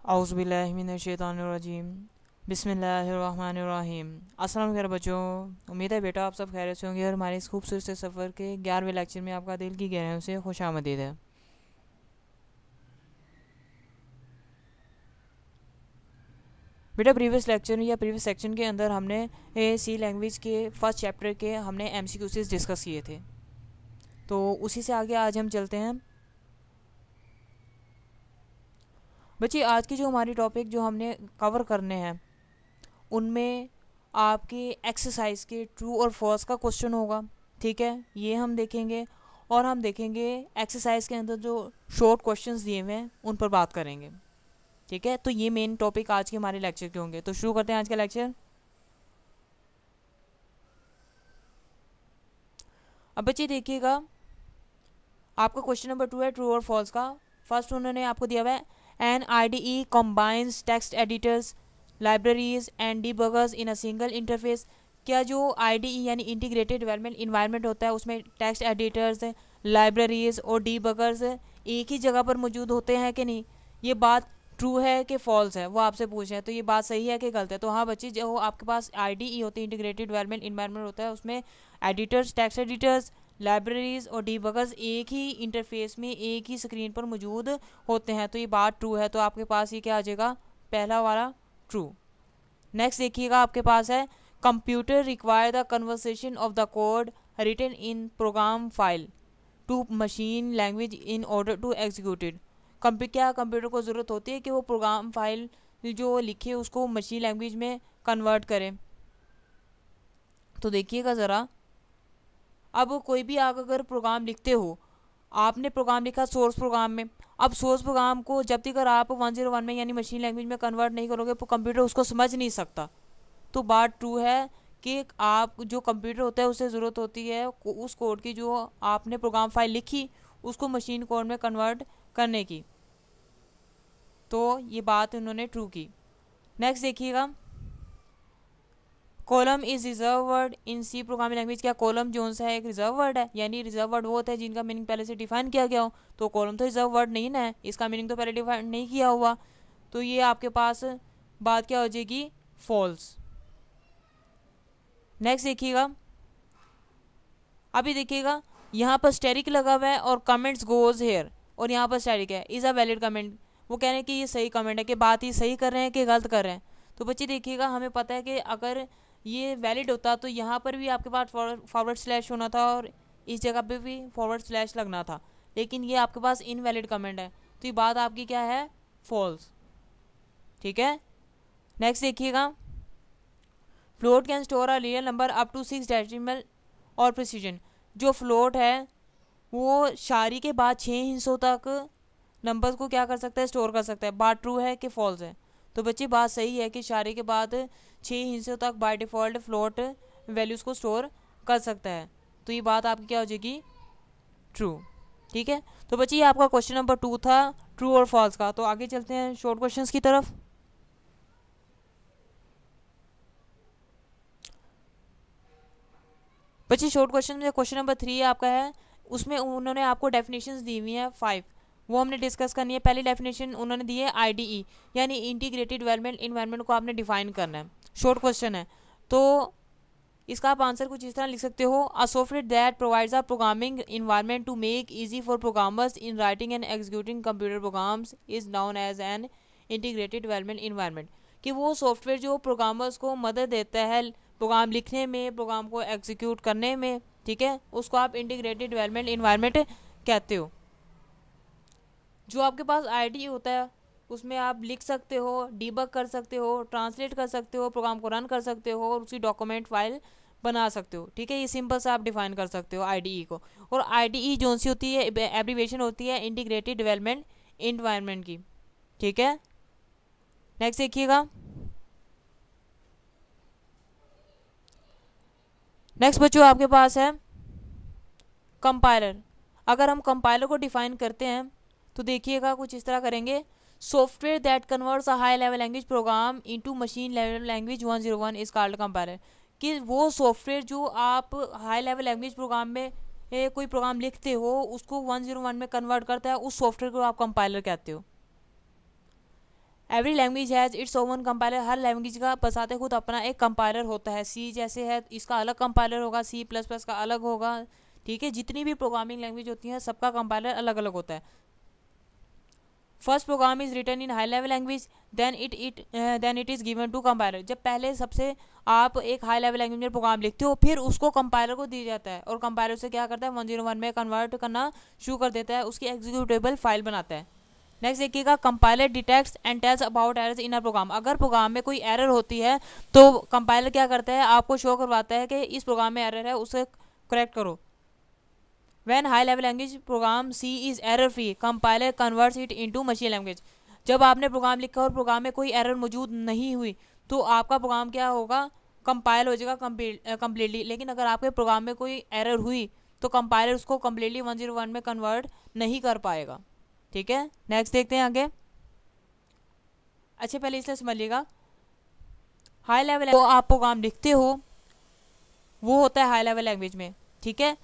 औज़ुबिल्लाहिमिनश्शैतानिर्रजीम बिस्मिल्लाहिर्रहमानिर्रहीम। अस्सलाम वालेकुम बच्चों, उम्मीद है बेटा आप सब खैरियत से होंगे और हमारे इस खूबसूरत से सफ़र के 11वें लेक्चर में आपका दिल की गहराइयों से खुशामदीद है। बेटा प्रीवियस लेक्चर या प्रीवियस सेक्शन के अंदर हमने सी लैंग्वेज के फर्स्ट चैप्टर के हमने एमसीक्यूज़ डिस्कस किए थे, तो उसी से आगे आज हम चलते हैं। बच्चे आज की जो हमारी टॉपिक जो हमने कवर करने हैं उनमें आपके एक्सरसाइज के ट्रू और फॉल्स का क्वेश्चन होगा। ठीक है, ये हम देखेंगे और हम देखेंगे एक्सरसाइज के अंदर जो शॉर्ट क्वेश्चंस दिए हुए हैं उन पर बात करेंगे। ठीक है, तो ये मेन टॉपिक आज के हमारे लेक्चर के होंगे। तो शुरू करते हैं आज का लेक्चर। अब बच्चे देखिएगा, आपका क्वेश्चन नंबर 2 है ट्रू और फॉल्स का। फर्स्ट उन्होंने आपको दिया हुआ है an IDE combines text editors libraries and debuggers in a single interface. क्या जो IDE यानी इंटीग्रेटेड डेवलपमेंट इन्वायरमेंट होता है उसमें टेक्स्ट एडिटर्स, लाइब्रेरीज और डिबगर्स एक ही जगह पर मौजूद होते हैं कि नहीं, ये बात ट्रू है कि फॉल्स है, वो आपसे पूछ रहे हैं। तो ये बात सही है कि गलत है? तो हाँ बच्चे, जो आपके पास IDE होती है इंटीग्रेटेड डेवलपमेंट इन्वायरमेंट होता है उसमें एडिटर्स, टेक्स्ट एडिटर्स, लाइब्रेरीज और डिबगर्स एक ही इंटरफेस में एक ही स्क्रीन पर मौजूद होते हैं। तो ये बात ट्रू है, तो आपके पास ये क्या आ जाएगा, पहला वाला ट्रू। नेक्स्ट देखिएगा, आपके पास है computer require the conversation of the code written in program file to machine language in order to executed. क्या कंप्यूटर को ज़रूरत होती है कि वो प्रोग्राम फाइल जो लिखे उसको मशीन लैंग्वेज में कन्वर्ट करें? तो देखिएगा ज़रा, अब कोई भी आप अगर प्रोग्राम लिखते हो, आपने प्रोग्राम लिखा सोर्स प्रोग्राम में, अब सोर्स प्रोग्राम को जब तक आप 101 में यानी मशीन लैंग्वेज में कन्वर्ट नहीं करोगे तो कंप्यूटर उसको समझ नहीं सकता। तो बात ट्रू है कि आप जो कंप्यूटर होता है उसे ज़रूरत होती है उस कोड की जो आपने प्रोग्राम फाइल लिखी उसको मशीन कोड में कन्वर्ट करने की। तो ये बात उन्होंने ट्रू की। नेक्स्ट देखिएगा, column is reserve word in C programming language. क्या कॉलम जोन सा है एक रिजर्व वर्ड है? यानी रिजर्व वर्ड वो होता है जिनका मीनिंग पहले से डिफाइन किया गया हो। तो कॉलम तो रिजर्व वर्ड नहीं ना है, इसका मीनिंग तो पहले डिफाइन नहीं किया हुआ। तो ये आपके पास बात क्या हो जाएगी, फॉल्स। नेक्स्ट देखिएगा, अभी देखिएगा यहाँ पर स्टेरिक लगा हुआ है और कमेंट्स गोज हेयर, और यहाँ पर स्टेरिक है इज़ अ वैलिड कमेंट। वो कह रहे हैं कि ये सही कमेंट है, कि बात ही सही कर रहे हैं कि गलत कर रहे हैं। तो बच्चे देखिएगा, हमें पता है कि अगर ये वैलिड होता तो यहाँ पर भी आपके पास फॉरवर्ड स्लैश होना था और इस जगह पे भी फॉरवर्ड स्लैश लगना था, लेकिन ये आपके पास इनवैलिड कमेंट है, तो ये बात आपकी क्या है, फॉल्स। ठीक है, नेक्स्ट देखिएगा, float can store a real number up to 6 decimal और प्रिसीजन। जो फ्लोट है वो शारी के बाद 6 हिस्सों तक नंबर्स को क्या कर सकता है, स्टोर कर सकता है। बात ट्रू है कि फॉल्स है? तो बच्ची बात सही है कि शारी के बाद 6 हिस्सों तक बाय डिफ़ॉल्ट फ्लोट वैल्यूज़ को स्टोर कर सकता है। तो ये बात आपकी क्या हो जाएगी, ट्रू। ठीक है, तो बच्ची ये आपका क्वेश्चन नंबर 2 था ट्रू और फॉल्स का। तो आगे चलते हैं शॉर्ट क्वेश्चंस की तरफ। बच्ची शॉर्ट क्वेश्चन में क्वेश्चन नंबर 3 आपका है, उसमें उन्होंने आपको डेफिनेशंस दी हुई हैं 5, वो हमने डिस्कस करनी है। पहली डेफिनेशन उन्होंने दी है IDE यानी इंटीग्रेटेड डेवलपमेंट इन्वायरमेंट को आपने डिफाइन करना है। शॉर्ट क्वेश्चन है, तो इसका आप आंसर कुछ इस तरह लिख सकते हो, a software that provides a programming environment to make easy for programmers in writing and executing computer programs is known as an integrated development environment. कि वो सॉफ्टवेयर जो प्रोग्रामर्स को मदद देता है प्रोग्राम लिखने में, प्रोग्राम को एग्जीक्यूट करने में, ठीक है, उसको आप इंटीग्रेटेड डेवलपमेंट इन्वायरमेंट कहते हो। जो आपके पास IDE होता है उसमें आप लिख सकते हो, डीबग कर सकते हो, ट्रांसलेट कर सकते हो, प्रोग्राम को रन कर सकते हो और उसकी डॉक्यूमेंट फाइल बना सकते हो। ठीक है, ये सिंपल से आप डिफाइन कर सकते हो IDE को। और IDE जो सी होती है एब्रीवेशन होती है इंटीग्रेटेड डेवलपमेंट इन्वायरमेंट की। ठीक है, नेक्स्ट देखिएगा, नेक्स्ट बच्चों आपके पास है कंपाइलर। अगर हम कंपाइलर को डिफाइन करते हैं तो देखिएगा कुछ इस तरह करेंगे, software that converts a high level language program into machine level language 101 is called compiler. कि वो सॉफ्टवेयर जो आप हाई लेवल लैंग्वेज प्रोग्राम में कोई प्रोग्राम लिखते हो उसको 101 में कन्वर्ट करता है, उस सॉफ्टवेयर को आप कंपाइलर कहते हो। Every language has its oven compiler, her language का बसाते खुद अपना एक कंपाइलर होता है। सी जैसे है इसका अलग कंपाइलर होगा, सी प्लस प्लस का अलग होगा, ठीक है। जितनी भी प्रोग्रामिंग लैंग्वेज होती है सबका कंपाइलर अलग अलग होता है। First program is written in high level language then it is given to compiler. जब पहले सबसे आप एक हाई लेवल लैंग्वेज में प्रोग्राम लिखते हो, फिर उसको कंपाइलर को दिया जाता है और कंपाइलर से क्या करता है 101 में कन्वर्ट करना शुरू कर देता है, उसकी एग्जीक्यूटेबल फाइल बनाता है। नेक्स्ट देखिएगा, compiler detects and tells about errors in a program. अगर प्रोग्राम में कोई एरर होती है तो कंपाइलर क्या करता है, आपको शो करवाता है कि इस प्रोग्राम में एरर है, उसे करेक्ट करो। When high level language program C is error free, compiler converts it into machine language। जब आपने प्रोग्राम लिखा और प्रोग्राम में कोई एरर मौजूद नहीं हुई तो आपका प्रोग्राम क्या होगा, कंपाइल हो जाएगा कम्प्लीटली। लेकिन अगर आपके प्रोग्राम में कोई एरर हुई तो कंपाइलर उसको कम्प्लीटली 101 में कन्वर्ट नहीं कर पाएगा, ठीक है। नेक्स्ट देखते हैं आगे। अच्छा पहले इसलिए समझिएगा, हाई लेवल तो आप प्रोग्राम लिखते हो वो होता है हाई लेवल लैंग्वेज में, ठीक है।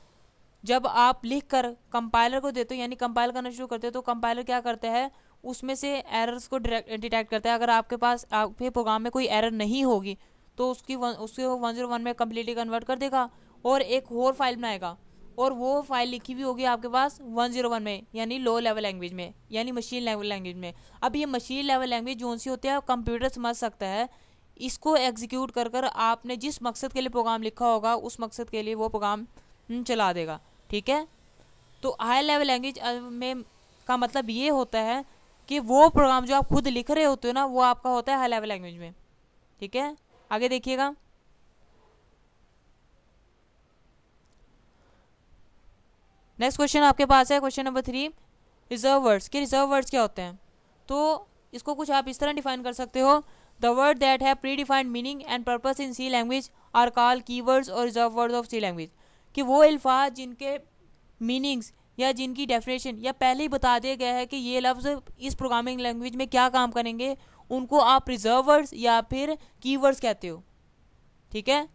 जब आप लिख कर कंपाइलर को देते हो यानी कंपाइल करना शुरू करते हो तो कंपाइलर क्या करता है, उसमें से एरर्स को डिटेक्ट करता है। अगर आपके पास आपके प्रोग्राम में कोई एरर नहीं होगी तो उसको 101 में कम्प्लीटली कन्वर्ट कर देगा और एक और फाइल बनाएगा, और वो फाइल लिखी हुई होगी आपके पास 101 में यानी लो लेवल लैंग्वेज में यानी मशीन लेवल लैंग्वेज में। अब ये मशीन लेवल लैंग्वेज जो सी होती है कंप्यूटर समझ सकता है, इसको एग्जीक्यूट कर कर आपने जिस मकसद के लिए प्रोग्राम लिखा होगा उस मकसद के लिए वो प्रोग्राम चला देगा, ठीक है। तो हाई लेवल लैंग्वेज में का मतलब ये होता है कि वो प्रोग्राम जो आप खुद लिख रहे होते हो ना वो आपका होता है हाई लेवल लैंग्वेज में, ठीक है। आगे देखिएगा, नेक्स्ट क्वेश्चन आपके पास है क्वेश्चन नंबर 3, रिजर्व वर्ड्स के रिजर्व वर्ड्स क्या होते हैं। तो इसको कुछ आप इस तरह डिफाइन कर सकते हो, the word that have predefined meaning and purpose in C language are called keywords और reserve words of C language. कि वो अल्फाज जिनके मीनिंग्स या जिनकी डेफिनेशन या पहले ही बता दिया गया है कि ये लफ्ज़ इस प्रोग्रामिंग लैंग्वेज में क्या काम करेंगे, उनको आप रिजर्व वर्ड्स या फिर कीवर्ड्स कहते हो, ठीक है।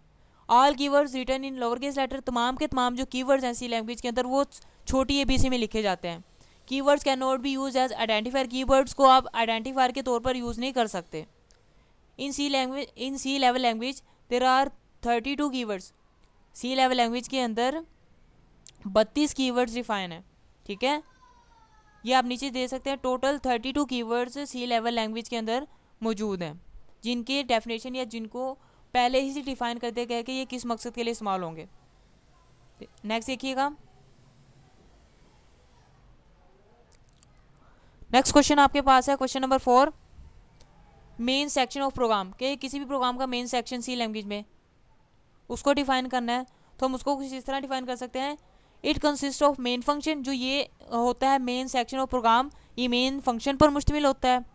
All keywords written in lower case letter, तमाम के तमाम जो कीवर्ड्स हैं सी लैंग्वेज के अंदर वो छोटी एबीसी में लिखे जाते हैं। Keywords can not be use as identifier, keywords को आप आइडेंटिफायर के तौर पर यूज़ नहीं कर सकते। In C level language there are 32 keywords. C level language के अंदर 32 कीवर्ड्स डिफाइन है, ठीक है। ये आप नीचे दे सकते हैं, total 32 keywords C level language के अंदर मौजूद हैं जिनके डेफिनेशन या जिनको पहले ही से डिफाइन कर दिया गया है कि ये किस मकसद के लिए इस्तेमाल होंगे। नेक्स्ट देखिएगा, नेक्स्ट क्वेश्चन आपके पास है question number 4, main section of program के किसी भी प्रोग्राम का मेन सेक्शन सी लैंग्वेज में उसको डिफाइन करना है तो हम उसको कुछ इस तरह डिफाइन कर सकते हैं, it consist of main function. जो ये होता है मेन सेक्शन ऑफ प्रोग्राम, ये मेन फंक्शन पर मुश्तमिल होता है।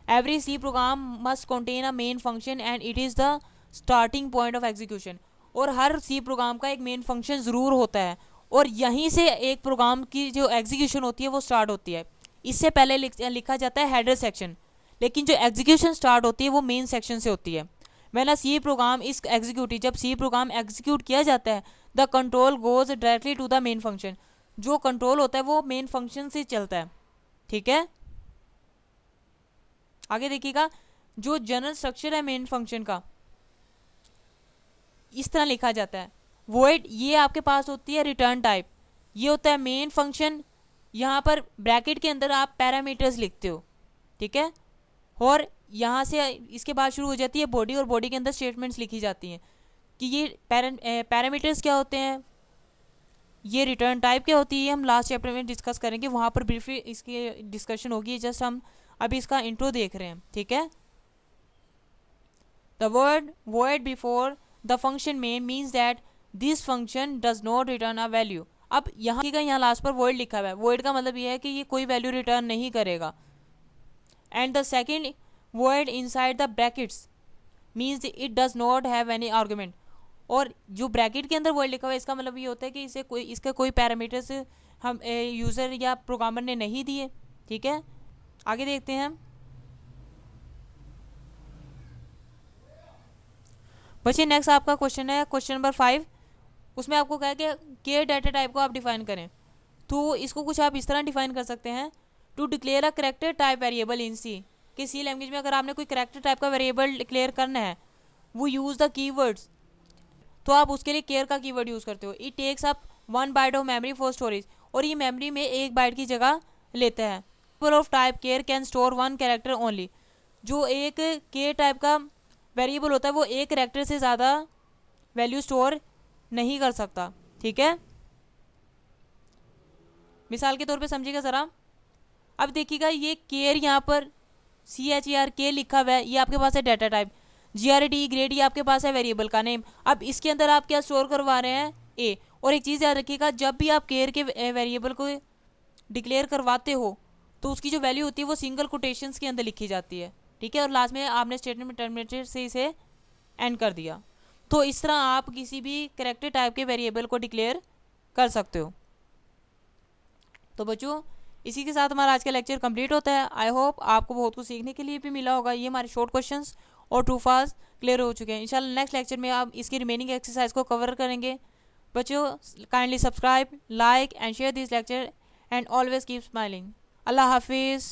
Every C program must contain a main function and it is the starting point of execution. और हर सी प्रोग्राम का एक मेन फंक्शन ज़रूर होता है और यहीं से एक प्रोग्राम की जो एग्जीक्यूशन होती है वो स्टार्ट होती है। इससे पहले लिखा जाता है हेडर सेक्शन, लेकिन जो एग्जीक्यूशन स्टार्ट होती है वो मेन सेक्शन से होती है। When a C program is executed, जब सी प्रोग्राम एग्जीक्यूट किया जाता है, the control goes directly to the main function. जो कंट्रोल होता है वो मेन फंक्शन से चलता है, ठीक है। आगे देखिएगा, जो जनरल स्ट्रक्चर है मेन फंक्शन का इस तरह लिखा जाता है, वॉइड ये आपके पास होती है रिटर्न टाइप, ये होता है मेन फंक्शन। यहाँ पर ब्रैकेट के अंदर आप पैरामीटर्स लिखते हो, ठीक है। और यहाँ से इसके बाद शुरू हो जाती है बॉडी, और बॉडी के अंदर स्टेटमेंट्स लिखी जाती हैं कि ये पैरामीटर्स क्या होते हैं, ये रिटर्न टाइप क्या होती है, हम लास्ट चैप्टर में डिस्कस करेंगे, वहाँ पर ब्रीफली इसकी डिस्कशन होगी। जस्ट हम अभी इसका इंट्रो देख रहे हैं, ठीक है। The word void before the function में means that this function does not return a value. अब यहाँ लास्ट पर void लिखा हुआ है, void का मतलब ये है कि ये कोई वैल्यू रिटर्न नहीं करेगा। And the second void inside the brackets means it does not have any argument. और जो ब्रैकेट के अंदर void लिखा हुआ है इसका मतलब ये होता है कि इसके कोई पैरामीटर्स हम यूज़र या प्रोग्रामर ने नहीं दिए, ठीक है। आगे देखते हैं, बच्चे नेक्स्ट आपका क्वेश्चन है क्वेश्चन नंबर 5। उसमें आपको कहा कि केयर डाटा टाइप को आप डिफाइन करें, तो इसको कुछ आप इस तरह डिफाइन कर सकते हैं, to declare a character type variable in C. कि सी लैंग्वेज में अगर आपने कोई कैरेक्टर टाइप का वेरिएबल डिक्लेयर करना है, वो यूज़ द कीवर्ड्स, तो आप उसके लिए केयर का कीवर्ड यूज़ करते हो। It takes up 1 byte of memory for storage, और ये मेमोरी में 1 बाइट की जगह लेता है। Of type care can store 1 character only, जो एक केयर टाइप का वेरिएबल होता है वो एक कैरेक्टर से ज़्यादा वैल्यू स्टोर नहीं कर सकता। ठीक है, मिसाल के तौर पे समझिएगा ज़रा। अब देखिएगा ये केयर यहाँ पर CHER लिखा हुआ है, ये आपके पास है डाटा टाइप। GRD ग्रेड ये आपके पास है वेरिएबल का नेम। अब इसके अंदर आप क्या स्टोर करवा रहे हैं, ए। और एक चीज़ याद रखिएगा, जब भी आप केयर के वेरिएबल को डिक्लेयर करवाते हो तो उसकी जो वैल्यू होती है वो सिंगल कोटेशंस के अंदर लिखी जाती है। ठीक है, और लास्ट में आपने स्टेटमेंट टर्मिनेटेड से इसे एंड कर दिया। तो इस तरह आप किसी भी कैरेक्टर टाइप के वेरिएबल को डिक्लेयर कर सकते हो। तो बच्चों, इसी के साथ हमारा आज का लेक्चर कंप्लीट होता है। आई होप आपको बहुत कुछ सीखने के लिए भी मिला होगा। ये हमारे शॉर्ट क्वेश्चंस और ट्रू फॉल्स क्लियर हो चुके हैं। इंशाल्लाह नेक्स्ट लेक्चर में आप इसकी रिमेनिंग एक्सरसाइज को कवर करेंगे। बच्चों, kindly subscribe, like and share this lecture and always keep smiling. अल्लाह हाफिज़।